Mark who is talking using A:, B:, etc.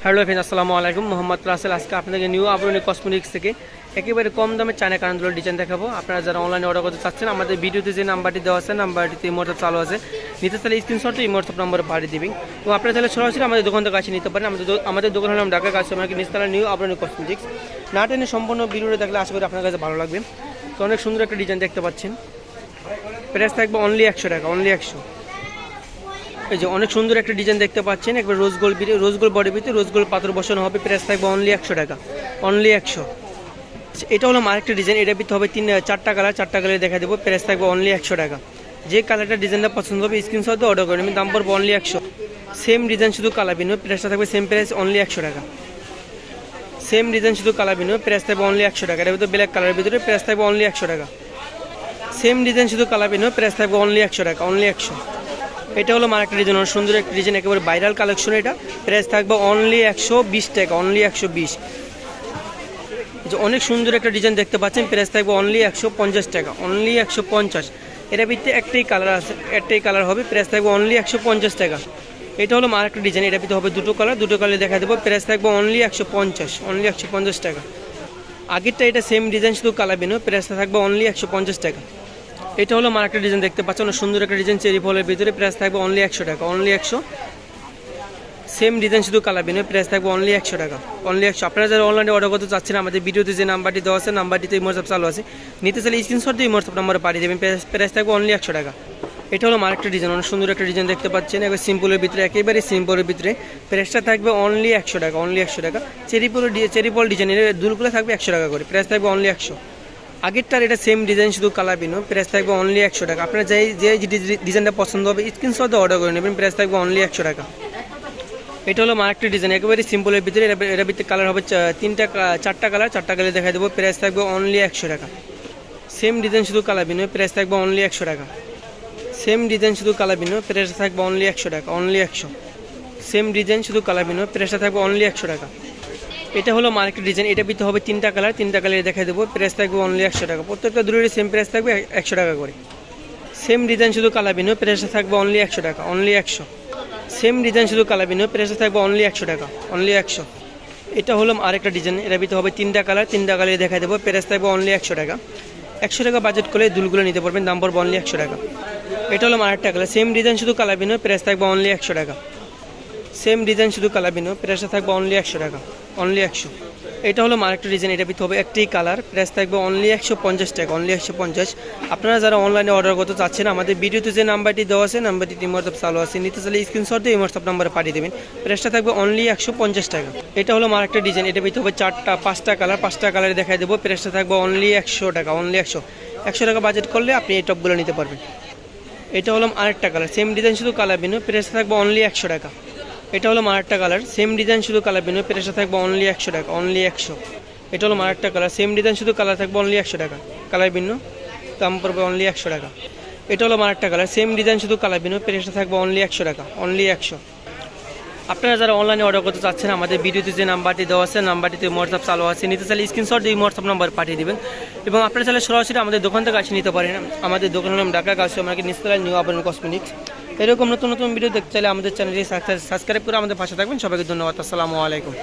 A: Hello friends, আসসালামু আলাইকুম। মোহাম্মদ রাসেল আজকে আপনাদেরকে নিউ আবরণী কসমেটিক্স থেকে একেবারে কম দামে চায়না কারেন্টগুলোর ডিজাইন দেখাবো। আপনারা যারা অনলাইনে অর্ডার করতে চাচ্ছেন, আমাদের ভিডিওতে যে নাম্বারটি দেওয়া আছে নাম্বারটিতে ইমোটসঅ্যাপ চালু আছে, নিতে চাইলে স্ক্রিনশটে ইমোটসঅ্যাপ নম্বরে পাঠিয়ে দিবেন। তো আপনারা চাইলে সরাসরি আমাদের দোকান থেকে কাছে নিতে পারেন। আমাদের দোকান হলাম ঢাকা কাস্টমারকে নিস্তালা নিউ আবরণী কসমেটিক্স। না টেনে সম্পূর্ণ ভিডিওটা দেখলে আশা করি আপনার কাছে ভালো লাগবে। তো অনেক সুন্দর একটা ডিজাইন দেখতে পাচ্ছেন, প্রাইস থাকবে অনলি 100 টাকা, অনলি 100। এই যে অনেক সুন্দর একটা ডিজাইন দেখতে পাচ্ছেন, একবার রোজ গোল্ড বডি ভিতরে রোজ গোল্ড পাথর বসানো হবে। প্রাইস থাকবে অনলি 100 টাকা, অনলি 100। এটা হলো আরেকটা ডিজাইন, এটা ভিতরে হবে চারটা কালার দেখা দেবো। প্রাইস থাকবে অনলি 100 টাকা। যে কালারটা ডিজাইনটা পছন্দ হবে স্ক্রিনশট দিয়ে অর্ডার করে নেবেন, দাম পড়বে অনলি 100। সেম ডিজাইন শুধু কালার ভিন্ন, প্রাইসটা থাকবে সেম প্রাইস অনলি 100 টাকা। সেম ডিজাইন শুধু কালার ভিন্ন, প্রাইস থাকবে অনলি 100 টাকা। এর ভিতরে ব্ল্যাক কালারের ভিতরে প্রাইস থাকবে অনলি 100 টাকা। সেম ডিজাইন শুধু কালার ভিন্ন, প্রাইস থাকবে অনলি 100 টাকা, অনলি 100। এটা হলো আরেকটা ডিজাইন, অনেক সুন্দর একটা ডিজাইন, একেবারে ভাইরাল কালেকশন। এটা প্রাইস থাকবে অনলি 120 টাকা, অনলি 120। যে অনেক সুন্দর একটা ডিজাইন দেখতে পাচ্ছেন, প্রাইস থাকবে অনলি 150 টাকা, অনলি 150। এর ভিতরে একটাই কালার আছে, একটাই কালার হবে, প্রাইস থাকবে অনলি 150 টাকা। এটা হলো আরেকটা ডিজাইন, এটা ভিতরে হবে দুটো কালার দেখা দেবো। প্রাইস থাকবে অনলি 150, অনলি 150 টাকা। আগেরটা এটা সেম ডিজাইন শুধু কালার ভিন্ন, প্রাইসটা থাকবে অনলি 150 টাকা। এটা হলো আরেকটা ডিজাইন দেখতে পাচ্ছেন, অনেক সুন্দর একটা ডিজাইন চেরি ফলের ভিতরে, প্রাইস থাকবে অনলি 100 টাকা, অনলি 100। সেম ডিজাইন শুধু কালার ভিন্ন, প্রাইস থাকবে অনলি 100 টাকা, অনলি 100। আপনারা যারা অনলাইনে অর্ডার করতে চাচ্ছেন, আমাদের ভিডিওতে যে নাম্বারটি দেওয়া আছে নাম্বারটিতে ইমোটসঅ্যাপ চালু আছে, নিতে চাইলে স্ক্রিনশট দিয়ে ইমোটসঅ্যাপ নম্বরে পাঠিয়ে দেবেন। প্রাইস থাকবে অনলি 100 টাকা। এটা হলো আরেকটা ডিজাইন, অনেক সুন্দর একটা ডিজাইন দেখতে পাচ্ছেন, একবার সিম্পলের ভিতরে, একেবারে সিম্পলের ভিতরে। প্রাইসটা থাকবে অনলি 100 টাকা, অনলি 100 টাকা। চেরি ফল ডিজাইনের দুলগুলো থাকবে 100 টাকা করে, প্রাইস থাকবে অনলি 100। আগেরটার এটা সেম ডিজাইন শুধু কালার ভিন্ন, প্রাইস থাকবে অনলি 100 টাকা। আপনার যে ডিজাইনটা পছন্দ হবে স্ক্রিনশট দিয়ে অর্ডার করে নেবেন, প্রাইস থাকবে অনলি 100 টাকা। এটা হলো আরেকটা ডিজাইন, একেবারে সিম্পলের ভিতরে, এর ভিতরে কালার হবে চারটা কালার দেখা দেবো। প্রাইস থাকবে অনলি 100 টাকা। সেম ডিজাইন শুধু কালার ভিন্ন, প্রাইস থাকবে অনলি 100 টাকা। সেম ডিজাইন শুধু কালার ভিন্ন, প্রাইস থাকবে অনলি 100 টাকা, অনলি 100। সেম ডিজাইন শুধু কালার ভিন্ন, প্রাইসটা থাকবে অনলি 100 টাকা। এটা হলো আরেকটা ডিজাইন, এটা ভিতরে হবে তিনটা কালার দেখা দেবো। প্রাইস থাকবে অনলি 100 টাকা। প্রত্যেকটা দুটোরই সেম প্রাইস থাকবে 100 টাকা করে। সেম ডিজাইন শুধু কালার ভিন্ন, প্রাইসটা থাকবে অনলি 100 টাকা, অনলি 100। সেম ডিজাইন শুধু কালার ভিন্ন, প্রাইসটা থাকবে অনলি 100 টাকা, অনলি 100। এটা হলো আরেকটা ডিজাইন, এর ভিতরে হবে তিনটা কালার দেখা দেবো। প্রাইস থাকবে অনলি 100 টাকা। 100 টাকা বাজেট করলে দুলগুলো নিতে পারবেন, দাম পড়বে অনলি 100 টাকা। এটা হলো আরেকটা কালার, সেম ডিজাইন শুধু কালার ভিন্ন, প্রাইস থাকবে অনলি 100 টাকা। সেম ডিজাইন শুধু কালার ভিন্ন, প্রাইসটা থাকবে অনলি 100 টাকা, অনলি 100। এটা হলো আরেকটা ডিজাইন, এটা ভিতরে হবে একটি কালার, প্রাইস থাকবে অনলি 150 টাকা, অনলি 150। আপনারা যারা অনলাইনে অর্ডার করতে চাচ্ছেন, আমাদের ভিডিওতে যে নাম্বারটি দেওয়া আছে নাম্বারটি ইমোটসঅ্যাপ চালু আছে, নিতে চাইলে স্ক্রিনশট দিয়ে ইমোটসঅ্যাপ নাম্বারে পাঠিয়ে দেবেন। প্রাইসটা থাকবে অনলি 150 টাকা। এটা হলো আরেকটা ডিজাইন, এটা ভিতরে হবে পাঁচটা কালার দেখাই দেবো। প্রাইসটা থাকবে অনলি 100 টাকা, অনলি 100। 100 টাকা বাজেট করলে আপনি এই টপগুলো নিতে পারবেন। এটা হলো আরেকটা কালার, সেম ডিজাইন শুধু কালার ভিন্ন, প্রাইসটা থাকবে অনলি 100 টাকা। এটা হলো আরেকটা কালার, সেম ডিজাইন শুধু কালার ভিন্ন, প্রাইসটা থাকবে অনলি 100 টাকা, অনলি 100। এটা হলো আরেকটা কালার, সেম ডিজাইন শুধু কালার থাকবে অনলি 100 টাকা, কালার ভিন্ন, দাম পড়বে অনলি 100 টাকা। এটা হলো আরেকটা কালার, সেম ডিজাইন শুধু কালার ভিন্ন, প্রাইসটা থাকবে অনলি 100 টাকা, অনলি 100। আপনারা যারা অনলাইনে অর্ডার করতে চাচ্ছেন, আমাদের ভিডিওতে যে নাম্বারটি দেওয়া আছে নাম্বারটিতে হোয়াটসঅ্যাপ চালু আছে, নিতে চাইলে স্ক্রিনশট দিয়ে হোয়াটসঅ্যাপ নাম্বার পাঠিয়ে দেবেন। এবং আপনারা চাইলে সরাসরি আমাদের দোকান থেকে আসে নিতে পারেন। আমাদের দোকান হলাম ঢাকা কাস্টমারকে নিস্তালা নিউ আবরণী কসমেটিক্স। এরকম নতুন ভিডিও দেখতে চাইলে আমাদের চ্যানেলটি সাবস্ক্রাইব করে আমাদের পাশে থাকবেন। সবাইকে ধন্যবাদ, আসসালামু আলাইকুম।